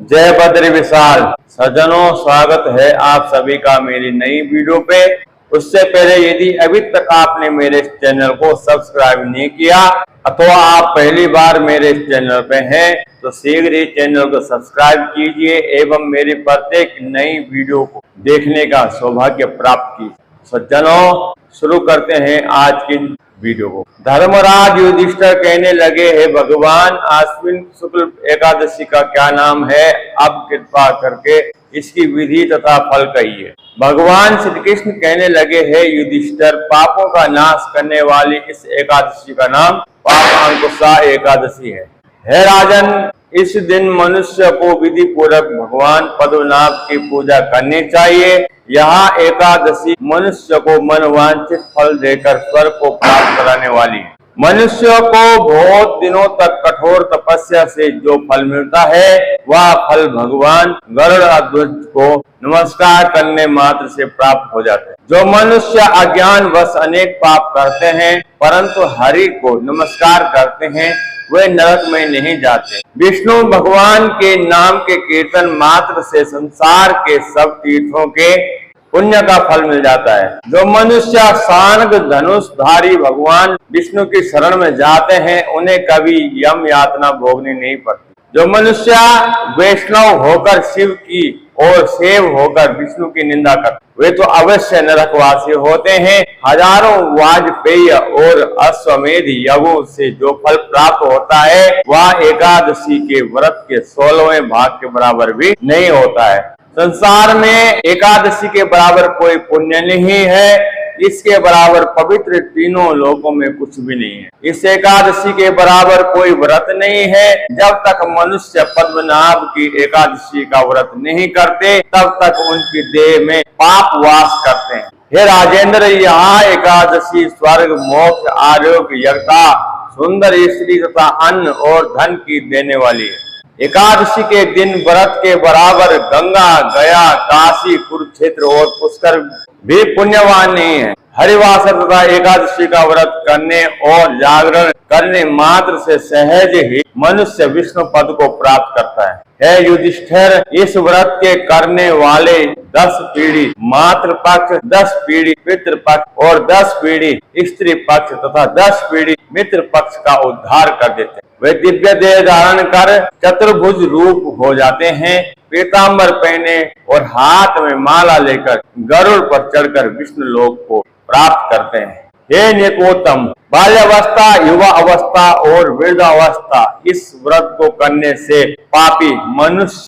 जय बद्री विशाल। सज्जनों, स्वागत है आप सभी का मेरी नई वीडियो पे। उससे पहले यदि अभी तक आपने मेरे इस चैनल को सब्सक्राइब नहीं किया अथवा आप पहली बार मेरे इस चैनल पे हैं तो शीघ्र ही चैनल को सब्सक्राइब कीजिए एवं मेरी प्रत्येक नई वीडियो को देखने का सौभाग्य प्राप्त कीजिए। सज्जनों, शुरू करते हैं आज की वीडियो को। धर्मराज युधिष्ठिर कहने लगे, हे भगवान, आश्विन शुक्ल एकादशी का क्या नाम है? अब कृपा करके इसकी विधि तथा फल कहिए। भगवान श्री कृष्ण कहने लगे, हे युधिष्ठिर, पापों का नाश करने वाली इस एकादशी का नाम पापांकुशा एकादशी है। हे राजन, इस दिन मनुष्य को विधि पूर्वक भगवान पद्मनाभ की पूजा करनी चाहिए। यहाँ एकादशी मनुष्य को मनवांछित फल देकर स्वर्ग को प्राप्त कराने वाली है। मनुष्य को बहुत दिनों तक कठोर तपस्या से जो फल मिलता है वह फल भगवान गरुड़ध्वज को नमस्कार करने मात्र से प्राप्त हो जाता है। जो मनुष्य अज्ञान वश अनेक पाप करते हैं परंतु हरि को नमस्कार करते हैं वे नरक में नहीं जाते। विष्णु भगवान के नाम के कीर्तन मात्र से संसार के सब तीर्थों के पुण्य का फल मिल जाता है। जो मनुष्य सांग धनुषधारी भगवान विष्णु की शरण में जाते हैं उन्हें कभी यम यातना भोगनी नहीं पड़ती। जो मनुष्य वैष्णव होकर शिव की और सेव होकर विष्णु की निंदा करते वे तो अवश्य नरकवासी होते हैं। हजारों वाजपेयी और अश्वमेध यज्ञों से जो फल प्राप्त होता है वह एकादशी के व्रत के 16वें भाग के बराबर भी नहीं होता है। संसार में एकादशी के बराबर कोई पुण्य नहीं है। इसके बराबर पवित्र तीनों लोकों में कुछ भी नहीं है। इस एकादशी के बराबर कोई व्रत नहीं है। जब तक मनुष्य पद्मनाभ की एकादशी का व्रत नहीं करते तब तक उनकी देह में पाप वास करते हैं। हे राजेंद्र, यहाँ एकादशी स्वर्ग, मोक्ष, आरोग्य, यज्ञता, सुंदर स्त्री तथा अन्न और धन की देने वाली है। एकादशी के दिन व्रत के बराबर गंगा, गया, काशी, कुरुक्षेत्र और पुष्कर भी पुण्यवान नहीं है। हरिवास तथा एकादशी का व्रत करने और जागरण करने मात्र से सहज ही मनुष्य विष्णु पद को प्राप्त करता है। हे युधिष्ठिर, इस व्रत के करने वाले 10 पीढ़ी मातृ पक्ष, 10 पीढ़ी पितृ पक्ष और 10 पीढ़ी स्त्री पक्ष तथा 10 पीढ़ी मित्र पक्ष का उद्धार कर देते हैं। वे दिव्य देह धारण कर चतुर्भुज रूप हो जाते हैं। पीतांबर पहने और हाथ में माला लेकर गरुड़ पर चढ़कर विष्णु लोक को प्राप्त करते हैं। हे नेकोत्तम, बाल्यावस्था, युवा अवस्था और वृद्धावस्था इस व्रत को करने से पापी मनुष्य